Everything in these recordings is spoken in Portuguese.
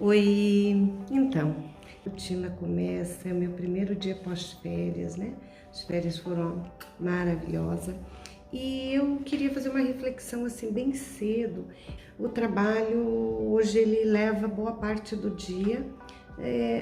Oi, então, a rotina começa, é o meu primeiro dia pós-férias, né? As férias foram maravilhosas e eu queria fazer uma reflexão assim bem cedo. O trabalho hoje ele leva boa parte do dia,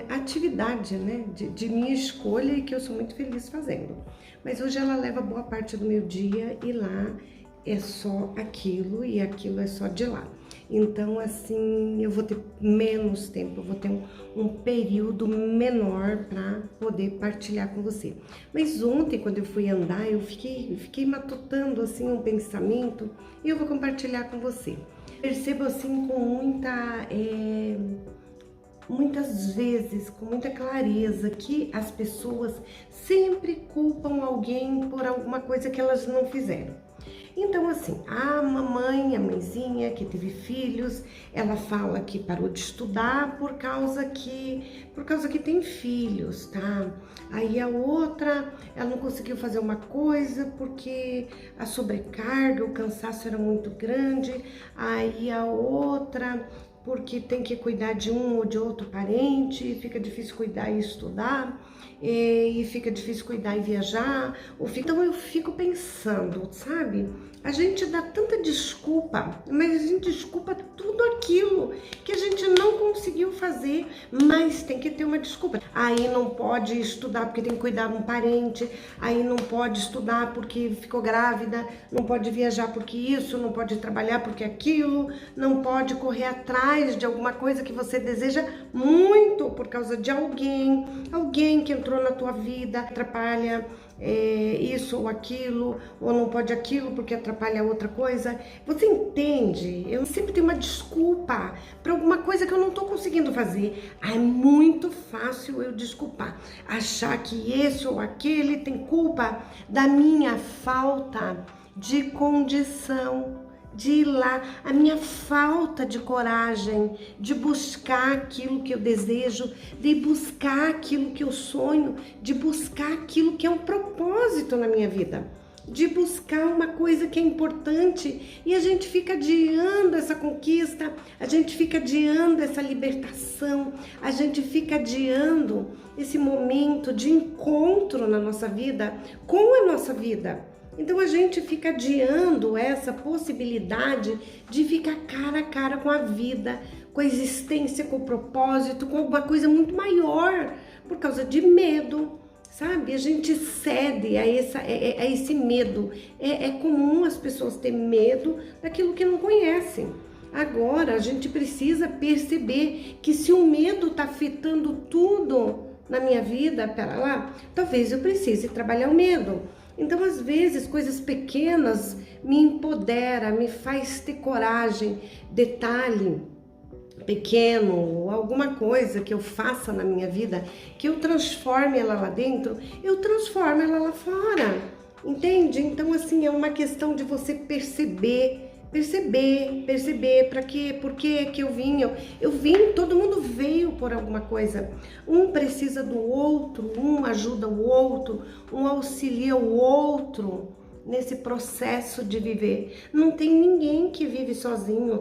atividade, né? De minha escolha e que eu sou muito feliz fazendo. Mas hoje ela leva boa parte do meu dia e lá é só aquilo e aquilo é só de lá. Então, assim, eu vou ter menos tempo, eu vou ter um período menor para poder partilhar com você. Mas ontem, quando eu fui andar, eu fiquei matutando, assim, um pensamento e eu vou compartilhar com você. Percebo, assim, com muitas vezes, com muita clareza, que as pessoas sempre culpam alguém por alguma coisa que elas não fizeram. Então, assim, a mamãe, a mãezinha que teve filhos, ela fala que parou de estudar por causa que tem filhos, tá? Aí a outra, ela não conseguiu fazer uma coisa porque a sobrecarga, o cansaço era muito grande. Aí a outra, porque tem que cuidar de um ou de outro parente, fica difícil cuidar e estudar, e fica difícil cuidar e viajar. Então eu fico pensando, sabe? A gente dá tanta desculpa, mas a gente desculpa tudo aquilo que a gente não conseguiu fazer, mas tem que ter uma desculpa. Aí não pode estudar porque tem que cuidar de um parente, aí não pode estudar porque ficou grávida, não pode viajar porque isso, não pode trabalhar porque aquilo, não pode correr atrás de alguma coisa que você deseja muito por causa de alguém que entrou na tua vida, atrapalha isso ou aquilo, ou não pode aquilo porque atrapalha outra coisa. Você entende? Eu sempre tenho uma desculpa para alguma coisa que eu não tô conseguindo fazer. É muito fácil eu desculpar, achar que esse ou aquele tem culpa da minha falta de condição de ir lá, a minha falta de coragem de buscar aquilo que eu desejo, de buscar aquilo que eu sonho, de buscar aquilo que é um propósito na minha vida, de buscar uma coisa que é importante, e a gente fica adiando essa conquista, a gente fica adiando essa libertação, a gente fica adiando esse momento de encontro na nossa vida com a nossa vida. Então a gente fica adiando essa possibilidade de ficar cara a cara com a vida, com a existência, com o propósito, com alguma coisa muito maior, por causa de medo, sabe? A gente cede a esse medo. É comum as pessoas terem medo daquilo que não conhecem. Agora a gente precisa perceber que se o medo está afetando tudo na minha vida, pera lá, talvez eu precise trabalhar o medo. Então, às vezes, coisas pequenas me empodera, me faz ter coragem. Detalhe pequeno, alguma coisa que eu faça na minha vida, que eu transforme ela lá dentro, eu transformo ela lá fora, entende? Então, assim, é uma questão de você perceber para quê, por que eu vim, todo mundo veio por alguma coisa, um precisa do outro, um ajuda o outro, um auxilia o outro nesse processo de viver. Não tem ninguém que vive sozinho.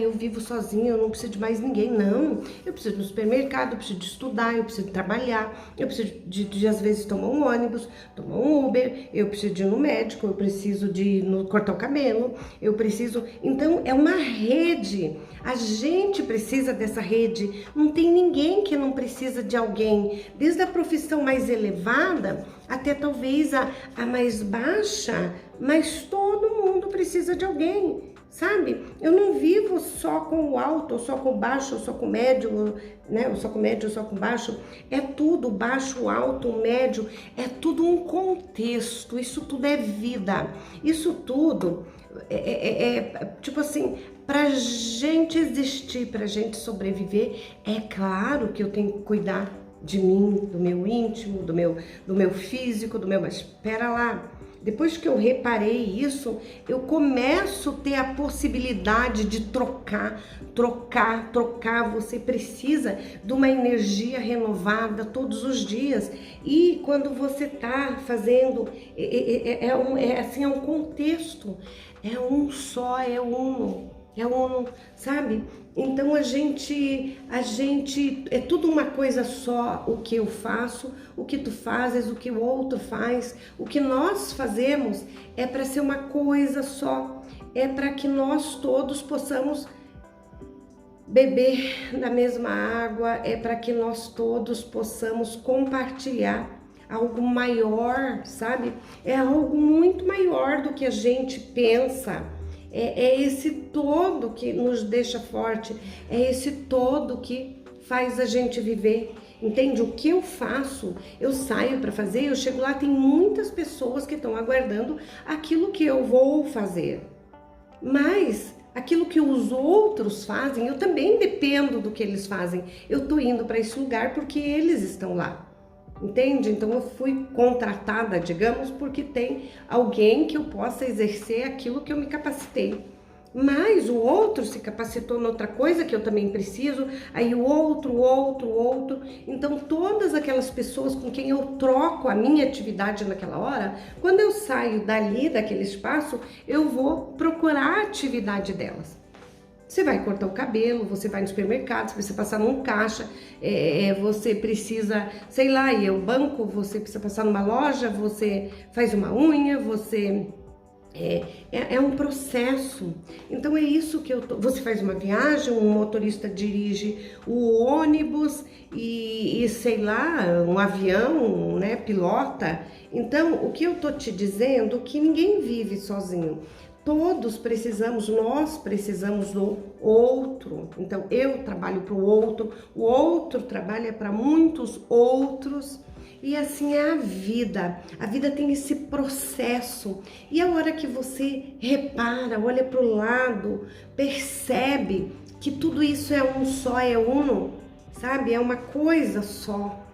Eu vivo sozinho, eu não preciso de mais ninguém. Não, eu preciso ir no supermercado, eu preciso de estudar, eu preciso de trabalhar, eu preciso de às vezes tomar um ônibus, tomar um Uber, eu preciso de ir no médico, eu preciso de cortar o cabelo, eu preciso... Então é uma rede, a gente precisa dessa rede, não tem ninguém que não precisa de alguém, desde a profissão mais elevada até talvez a mais baixa, mas todo mundo precisa de alguém, sabe? Eu não vivo só com o alto, ou só com o baixo, ou só com o médio, né? Ou só com o médio, ou só com o baixo. É tudo, baixo, alto, médio, é tudo um contexto, isso tudo é vida. Isso tudo tipo assim, pra gente existir, pra gente sobreviver, é claro que eu tenho que cuidar de mim, do meu íntimo, do meu físico, mas espera lá, depois que eu reparei isso, eu começo a ter a possibilidade de trocar. Você precisa de uma energia renovada todos os dias, e quando você tá fazendo, é um contexto, é um só, é uno. é uno, sabe? Então a gente é tudo uma coisa só, o que eu faço, o que tu fazes, o que o outro faz, o que nós fazemos é para ser uma coisa só, é para que nós todos possamos beber da mesma água, é para que nós todos possamos compartilhar algo maior, sabe? É algo muito maior do que a gente pensa. É esse todo que nos deixa forte, é esse todo que faz a gente viver. Entende? O que eu faço, eu saio para fazer, eu chego lá, tem muitas pessoas que estão aguardando aquilo que eu vou fazer. Mas aquilo que os outros fazem, eu também dependo do que eles fazem. Eu tô indo para esse lugar porque eles estão lá. Entende? Então eu fui contratada, digamos, porque tem alguém que eu possa exercer aquilo que eu me capacitei. Mas o outro se capacitou noutra coisa que eu também preciso, aí o outro. Então todas aquelas pessoas com quem eu troco a minha atividade naquela hora, quando eu saio dali, daquele espaço, eu vou procurar a atividade delas. Você vai cortar o cabelo, você vai no supermercado, você precisa passar num caixa, você precisa, sei lá, ir ao banco, você precisa passar numa loja, você faz uma unha, você... É um processo. Então é isso que você faz uma viagem, um motorista dirige o ônibus e sei lá, um avião, né, pilota. Então o que eu tô te dizendo é que ninguém vive sozinho. Todos precisamos, nós precisamos do outro. Então eu trabalho para o outro trabalha para muitos outros. E assim é a vida. A vida tem esse processo. E a hora que você repara, olha para o lado, percebe que tudo isso é um só, é uno, sabe? É uma coisa só.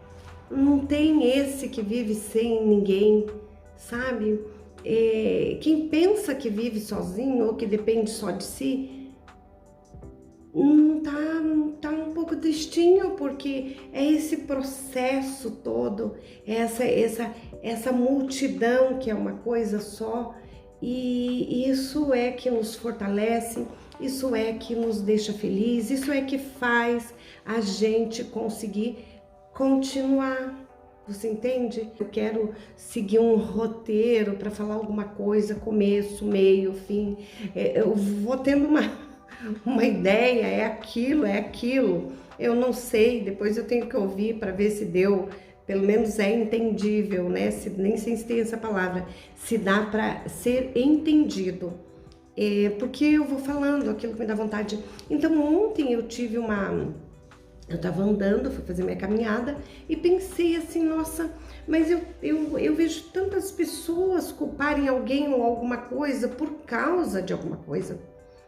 Não tem esse que vive sem ninguém, sabe? Quem pensa que vive sozinho ou que depende só de si, tá um pouco tristinho, porque é esse processo todo, essa multidão que é uma coisa só, e isso é que nos fortalece, isso é que nos deixa feliz, isso é que faz a gente conseguir continuar. Você entende? Eu quero seguir um roteiro para falar alguma coisa, começo, meio, fim. Eu vou tendo uma ideia, é aquilo. Eu não sei, depois eu tenho que ouvir para ver se deu, pelo menos é entendível, né? Nem sei se tem essa palavra, se dá para ser entendido. Porque eu vou falando aquilo que me dá vontade. Então ontem eu tive eu tava andando, fui fazer minha caminhada e pensei assim, nossa, mas eu vejo tantas pessoas culparem alguém ou alguma coisa por causa de alguma coisa.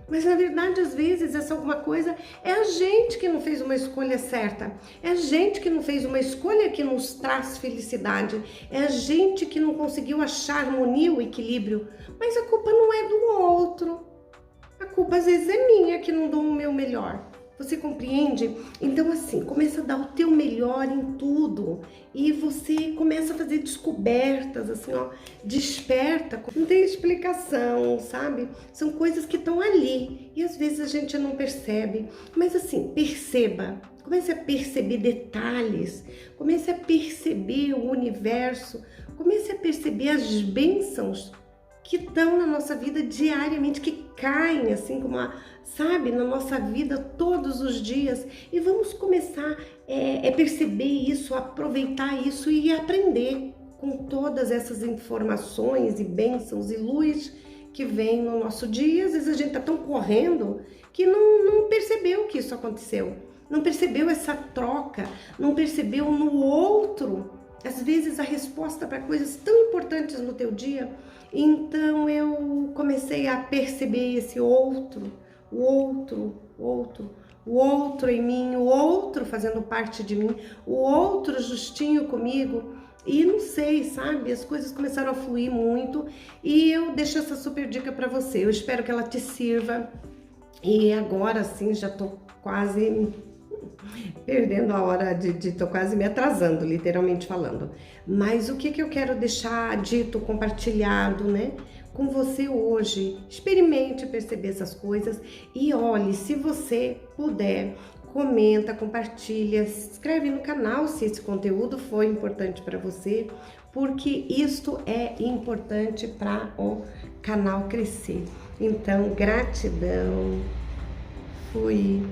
Mas na verdade, às vezes, essa alguma coisa é a gente que não fez uma escolha certa, é a gente que não fez uma escolha que nos traz felicidade, é a gente que não conseguiu achar harmonia, o equilíbrio, mas a culpa não é do outro, a culpa às vezes é minha que não dou o meu melhor. Você compreende? Então assim, começa a dar o teu melhor em tudo e você começa a fazer descobertas, assim, ó, desperta, não tem explicação, sabe? São coisas que estão ali e às vezes a gente não percebe, mas assim, perceba, comece a perceber detalhes, comece a perceber o universo, comece a perceber as bênçãos que estão na nossa vida diariamente, que caem assim como sabe, na nossa vida todos os dias, e vamos começar a perceber isso, aproveitar isso e aprender com todas essas informações e bênçãos e luz que vem no nosso dia. Às vezes a gente tá tão correndo que não percebeu que isso aconteceu, não percebeu essa troca, não percebeu no outro, às vezes, a resposta para coisas tão importantes no teu dia. Então eu comecei a perceber esse outro, o outro em mim, o outro fazendo parte de mim, o outro justinho comigo. E não sei, sabe, as coisas começaram a fluir muito e eu deixo essa super dica para você. Eu espero que ela te sirva. E agora sim, já tô quase perdendo a hora tô quase me atrasando, literalmente falando. Mas o que eu quero deixar dito, compartilhado, né? com você hoje. Experimente perceber essas coisas e olhe, se você puder, comenta, compartilha, se inscreve no canal se esse conteúdo foi importante para você, porque isto é importante para o canal crescer. Então, gratidão. Fui.